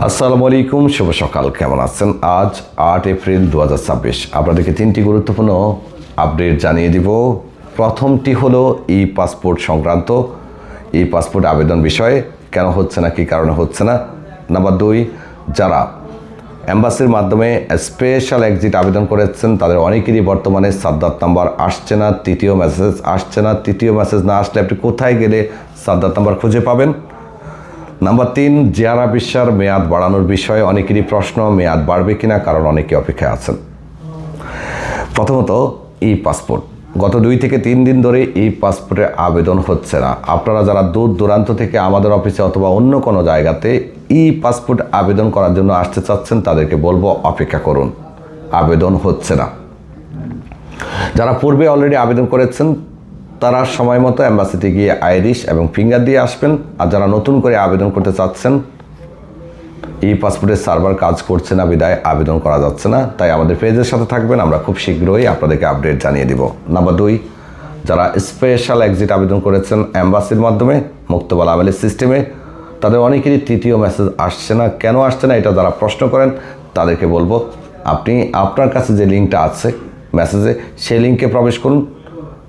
আসসালামু আলাইকুম, শুভ সকাল। কেমন আছেন? আজ ৮ এপ্রিল ২০২৬। আপনাদেরকে তিনটি গুরুত্বপূর্ণ আপডেট জানিয়ে দিব। প্রথমটি হলো ই পাসপোর্ট সংক্রান্ত, ই পাসপোর্ট আবেদন বিষয়ে কেন হচ্ছে না, কী কারণে হচ্ছে না। নাম্বার ২, যারা অ্যাম্বাসির মাধ্যমে স্পেশাল এক্সিট আবেদন করেছেন তাদের অনেকেরই বর্তমানে সাদ্দাত নাম্বার আসছে না, তৃতীয় মেসেজ আসছে না। তৃতীয় মেসেজ না আসলে আপনি কোথায় গেলে সাদ্দাত নাম্বার খুঁজে পাবেন? নাম্বার ৩, জিয়ারা ভিসার মেয়াদ বাড়ানোর বিষয়ে অনেকেরই প্রশ্ন, মেয়াদ বাড়বে কিনা, কারণ অনেকে অপেক্ষায় আছেন। প্রথমত ই পাসপোর্ট, গত 2 থেকে 3 দিন ধরে ই পাসপোর্টের আবেদন হচ্ছে না। আপনারা যারা দূর দূরান্ত থেকে আমাদের অফিসে অথবা অন্য কোনো জায়গাতে ই পাসপোর্ট আবেদন করার জন্য আসতে চাচ্ছেন তাদেরকে বলবো অপেক্ষা করুন, আবেদন হচ্ছে না। যারা পূর্বে অলরেডি আবেদন করেছেন তারা সময় মতো অ্যাম্বাসিতে গিয়ে আইরিশ এবং ফিঙ্গার দিয়ে আসবেন। আর যারা নতুন করে আবেদন করতে চাচ্ছেন, ই পাসপোর্টের সার্ভার কাজ করছে না বিদায় আবেদন করা যাচ্ছে না। তাই আমাদের পেজের সাথে থাকবেন, আমরা খুব শীঘ্রই আপনাদেরকে আপডেট জানিয়ে দিব। নাম্বার 2, যারা স্পেশাল এক্সিট আবেদন করেছেন অ্যাম্বাসির মাধ্যমে মুক্তবালা আমেলের সিস্টেমে, তাদের অনেকেরই তৃতীয় মেসেজ আসছে না। কেন আসছে না এটা যারা প্রশ্ন করেন তাদেরকে বলবো, আপনি আপনার কাছে যে লিঙ্কটা আছে মেসেজে, সেই লিঙ্কে প্রবেশ করুন,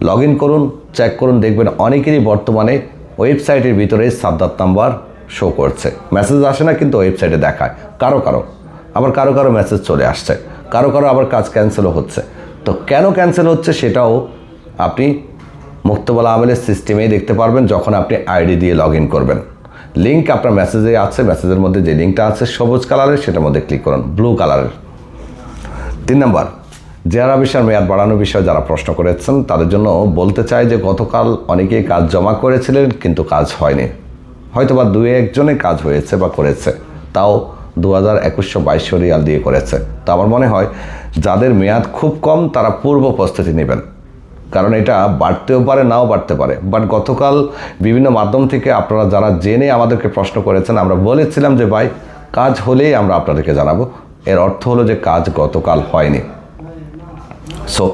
লগ ইন করুন, চেক করুন, দেখবেন অনেকেরই বর্তমানে ওয়েবসাইটের ভিতরে সাদ্দাত নাম্বার শো করছে। মেসেজ আসে না কিন্তু ওয়েবসাইটে দেখায়। কারো আবার কারো মেসেজ চলে আসছে, কারো আবার কাজ ক্যান্সেলও হচ্ছে। তো কেন ক্যান্সেল হচ্ছে সেটাও আপনি মুক্তবালা আমেলের সিস্টেমেই দেখতে পারবেন যখন আপনি আইডি দিয়ে লগ ইন করবেন। লিঙ্ক আপনার মেসেজে আছে, মেসেজের মধ্যে যে লিঙ্কটা আছে সবুজ কালারের, সেটার মধ্যে ক্লিক করুন, ব্লু কালারের। 3 নম্বর, জিয়ারা ভিসার মেয়াদ বাড়ানোর বিষয়ে যারা প্রশ্ন করেছেন তাদের জন্য বলতে চাই যে গতকাল অনেকেই কাজ জমা করেছিলেন কিন্তু কাজ হয়নি। হয়তো বা 2-1 জনের কাজ হয়েছে বা করেছে, তাও 2122 রিয়াল দিয়ে করেছে। তো আমার মনে হয় যাদের মেয়াদ খুব কম তারা পূর্ব প্রস্তুতি নেবেন, কারণ এটা বাড়তেও পারে নাও বাড়তে পারে। বাট গতকাল বিভিন্ন মাধ্যম থেকে আপনারা যারা জেনে আমাদেরকে প্রশ্ন করেছেন, আমরা বলেছিলাম যে ভাই কাজ হলেই আমরা আপনাদেরকে জানাবো। এর অর্থ হলো যে কাজ গতকাল হয়নি। সো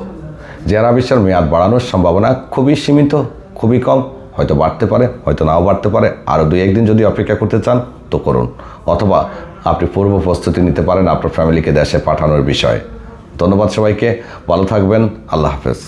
জিয়ারা ভিসার মেয়াদ বাড়ানোর সম্ভাবনা খুবই সীমিত, খুবই কম। হয়তো বাড়তে পারে, হয়তো নাও বাড়তে পারে। আরও 2-1 দিন যদি অপেক্ষা করতে চান তো করুন, অথবা আপনি পূর্ব প্রস্তুতি নিতে পারেন আপনার ফ্যামিলিকে দেশে পাঠানোর বিষয়ে। ধন্যবাদ সবাইকে, ভালো থাকবেন, আল্লাহ হাফেজ।